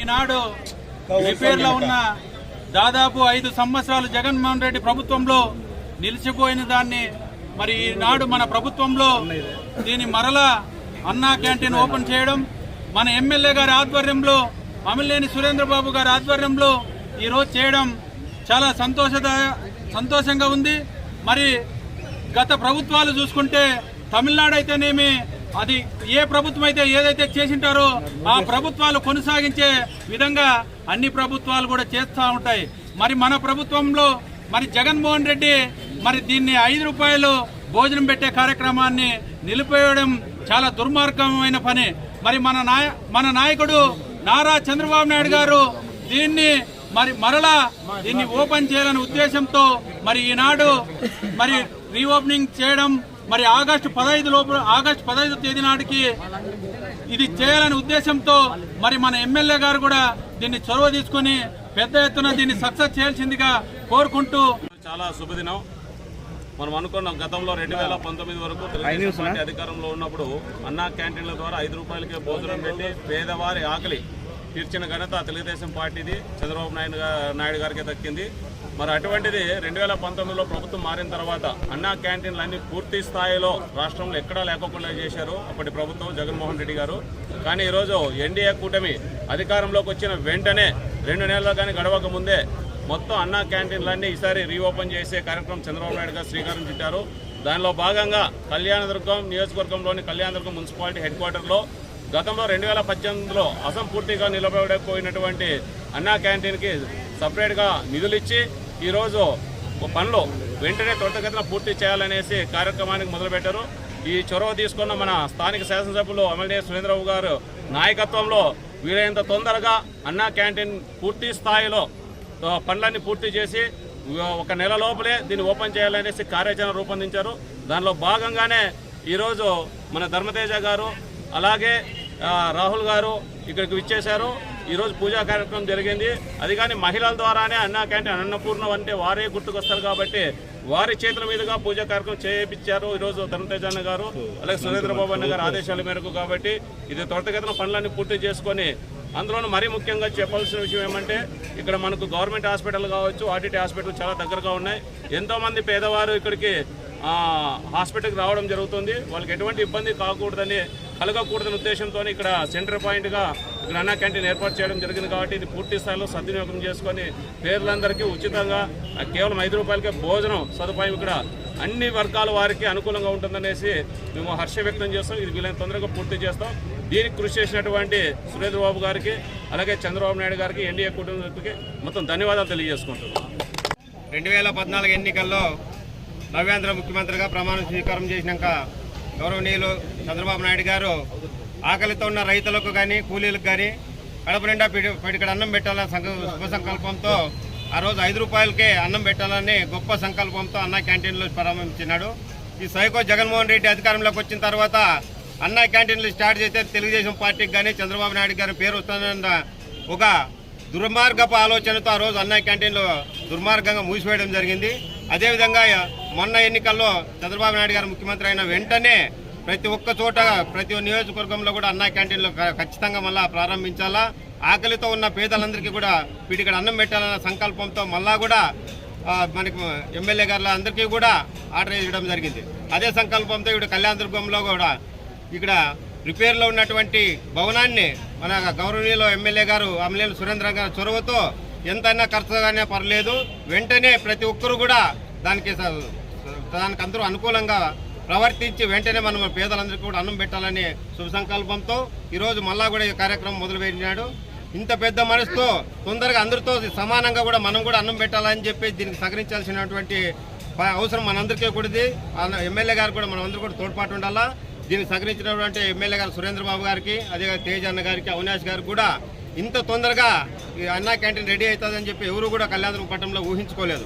ఈనాడు రిపేర్లో ఉన్న దాదాపు 5 సంవత్సరాలు జగన్మోహన్ రెడ్డి ప్రభుత్వంలో నిలిచిపోయిన దాన్ని మరి ఈనాడు మన ప్రభుత్వంలో దీని మరలా అన్నా క్యాంటీన్ ఓపెన్ చేయడం మన ఎమ్మెల్యే గారి ఆధ్వర్యంలో అమిలేని సురేంద్రబాబు గారి ఆధ్వర్యంలో ఈరోజు చేయడం చాలా సంతోషంగా ఉంది. మరి గత ప్రభుత్వాలు చూసుకుంటే తమిళనాడు అయితేనేమి అది ఏ ప్రభుత్వం అయితే ఏదైతే చేసింటారో ఆ ప్రభుత్వాలు కొనసాగించే విధంగా అన్ని ప్రభుత్వాలు కూడా చేస్తూ ఉంటాయి. మరి మన ప్రభుత్వంలో మరి జగన్మోహన్ రెడ్డి మరి దీన్ని 5 రూపాయలు భోజనం పెట్టే కార్యక్రమాన్ని నిలిపేయడం చాలా దుర్మార్గమైన పని. మరి మన నాయకుడు నారా చంద్రబాబు నాయుడు గారు దీన్ని మరలా దీన్ని ఓపెన్ చేయాలనే ఉద్దేశంతో మరి ఈనాడు మరి రీఓపెనింగ్ చేయడం మరి ఆగస్టు 15 తేదీ నాటికి ఇది చేయాలనే ఉద్దేశంతో మరి మన ఎమ్మెల్యే గారు కూడా దీన్ని చొరవ తీసుకుని పెద్ద ఎత్తున దీన్ని సక్సెస్ చేయాల్సిందిగా కోరుకుంటూ చాలా శుభదినం. మనం అనుకున్నాం గతంలో 2019 వరకు తెలుగుదేశం పార్టీ అధికారంలో ఉన్నప్పుడు అన్నా క్యాంటీన్ల ద్వారా 5 రూపాయలకే భోజనం పెట్టి పేదవారి ఆకలి తీర్చిన ఘనత తెలుగుదేశం పార్టీది చంద్రబాబు నాయుడు గారికి దక్కింది. మరి అటువంటిది 2019లో ప్రభుత్వం మారిన తర్వాత అన్నా క్యాంటీన్లు అన్ని పూర్తి స్థాయిలో రాష్ట్రంలో ఎక్కడా లేకుండా చేశారు అప్పటి ప్రభుత్వం జగన్మోహన్ రెడ్డి గారు. కానీ ఈరోజు ఎన్డీఏ కూటమి అధికారంలోకి వచ్చిన వెంటనే 2 నెలలు కానీ గడవక ముందే మొత్తం అన్నా క్యాంటీన్లన్నీ ఈసారి రీఓపెన్ చేసే కార్యక్రమం చంద్రబాబు నాయుడు గారు శ్రీకారం చుట్టారు. దానిలో భాగంగా కళ్యాణదుర్గం నియోజకవర్గంలోని కళ్యాణదుర్గం మున్సిపాలిటీ హెడ్ క్వార్టర్లో గతంలో 2018లో అసంపూర్తిగా నిలబడిపోయినటువంటి అన్నా క్యాంటీన్కి సపరేట్గా నిధులు ఇచ్చి ఈరోజు పనులు వెంటనే త్వరితగతిన పూర్తి చేయాలనేసి కార్యక్రమానికి మొదలుపెట్టారు. ఈ చొరవ తీసుకున్న మన స్థానిక శాసనసభ్యులు అమిలేని సురేంద్రబాబు గారు నాయకత్వంలో వీలైనంత తొందరగా అన్నా క్యాంటీన్ పూర్తి స్థాయిలో పనులన్నీ పూర్తి చేసి 1 నెల లోపలే దీన్ని ఓపెన్ చేయాలనేసి కార్యాచరణ రూపొందించారు. దానిలో భాగంగానే ఈరోజు మన ధర్మతేజ గారు అలాగే రాహుల్ గారు ఇక్కడికి విచ్చేశారు. ఈరోజు పూజా కార్యక్రమం జరిగింది. అది కానీ మహిళల ద్వారానే అన్నా క్యాంటీన్ అన్నపూర్ణ అంటే వారే గుర్తుకొస్తారు కాబట్టి వారి చేతుల మీదుగా పూజా కార్యక్రమం చేయించారు ఈరోజు ధర్మతేజ అన్న గారు అలాగే సురేంద్రబాబు అన్న గారు ఆదేశాల మేరకు. కాబట్టి ఇది త్వరితగతిన పనులన్నీ పూర్తి చేసుకొని అందులోనూ మరీ ముఖ్యంగా చెప్పాల్సిన విషయం ఏమంటే ఇక్కడ మనకు గవర్నమెంట్ హాస్పిటల్ కావచ్చు ఆర్టీటీ హాస్పిటల్ చాలా దగ్గరగా ఉన్నాయి. ఎంతోమంది పేదవారు ఇక్కడికి హాస్పిటల్కి రావడం జరుగుతుంది. వాళ్ళకి ఎటువంటి ఇబ్బంది కలగకూడదనే ఉద్దేశంతో ఇక్కడ సెంటర్ పాయింట్గా ఇక్కడ అన్నా క్యాంటీన్ ఏర్పాటు చేయడం జరిగింది. కాబట్టి ఇది పూర్తి స్థాయిలో సద్వినియోగం చేసుకొని పేదలందరికీ ఉచితంగా కేవలం 5 రూపాయలకే భోజనం సదుపాయం ఇక్కడ అన్ని వర్గాల వారికి అనుకూలంగా ఉంటుందనేసి మేము హర్ష వ్యక్తం చేస్తాం. ఇది వీలైన తొందరగా పూర్తి చేస్తాం. దీనికి కృషి చేసినటువంటి సురేంద్రబాబు గారికి అలాగే చంద్రబాబు నాయుడు గారికి ఎన్డీఏ కుటుంబానికి మొత్తం ధన్యవాదాలు తెలియజేసుకుంటున్నాం. 2014 ఎన్నికల్లో నవ్యాంధ్ర ముఖ్యమంత్రిగా ప్రమాణ స్వీకారం చేసినాక గౌరవనీయులు చంద్రబాబు నాయుడు గారు ఆకలితో ఉన్న రైతులకు కానీ కూలీలకు కానీ కడప నిండా పిడికడ అన్నం పెట్టాలన్న శుభ సంకల్పంతో ఆ రోజు 5 రూపాయలకే అన్నం పెట్టాలని గొప్ప సంకల్పంతో అన్నా క్యాంటీన్లు ప్రారంభించినాడు. ఈ సైకో జగన్మోహన్ రెడ్డి అధికారంలోకి వచ్చిన తర్వాత అన్నా క్యాంటీన్లు స్టార్ట్ చేస్తే తెలుగుదేశం పార్టీకి కానీ చంద్రబాబు నాయుడు గారి పేరు వస్తుందన్న ఒక దుర్మార్గపు ఆలోచనతో ఆ రోజు అన్నా క్యాంటీన్లు దుర్మార్గంగా మూసివేయడం జరిగింది. అదేవిధంగా మొన్న ఎన్నికల్లో చంద్రబాబు నాయుడు గారు ముఖ్యమంత్రి అయిన వెంటనే ప్రతి ఒక్క చోట ప్రతి నియోజకవర్గంలో కూడా అన్నా క్యాంటీన్లు ఖచ్చితంగా మళ్ళా ప్రారంభించాలా, ఆకలితో ఉన్న పేదలందరికీ కూడా వీటికి అన్నం పెట్టాలన్న సంకల్పంతో మళ్ళా కూడా మనకి ఎమ్మెల్యే గారుల అందరికీ కూడా ఆర్డర్ ఇవ్వడం జరిగింది. అదే సంకల్పంతో ఇప్పుడు కళ్యాణదుర్గంలో కూడా ఇక్కడ రిపేర్లో ఉన్నటువంటి భవనాన్ని మన గౌరవనీయులు ఎమ్మెల్యే గారు అమిలేని సురేంద్ర గారి చొరవతో ఎంతైనా ఖర్చుగానే పర్లేదు వెంటనే ప్రతి ఒక్కరు కూడా దానికి అందరూ అనుకూలంగా ప్రవర్తించి వెంటనే మనం పేదలందరికీ కూడా అన్నం పెట్టాలని శుభ సంకల్పంతో ఈరోజు మళ్ళా కూడా ఈ కార్యక్రమం మొదలుపెట్టినాడు. ఇంత పెద్ద మనసుతో తొందరగా అందరితో సమానంగా కూడా మనం కూడా అన్నం పెట్టాలని చెప్పి దీనికి సహకరించాల్సినటువంటి అవసరం మనందరికీ కూడాది. ఎమ్మెల్యే గారు కూడా మనం అందరూ కూడా తోడ్పాటు ఉండాలా. దీనికి సహకరించినటువంటి ఎమ్మెల్యే గారు సురేంద్రబాబు గారికి అదే తేజ్ అన్న గారికి అవినాష్ గారికి కూడా ఇంత తొందరగా ఈ అన్నా క్యాంటీన్ రెడీ అవుతుందని చెప్పి ఎవరు కూడా కళ్యాణదుర్గం పట్టణంలో ఊహించుకోలేదు.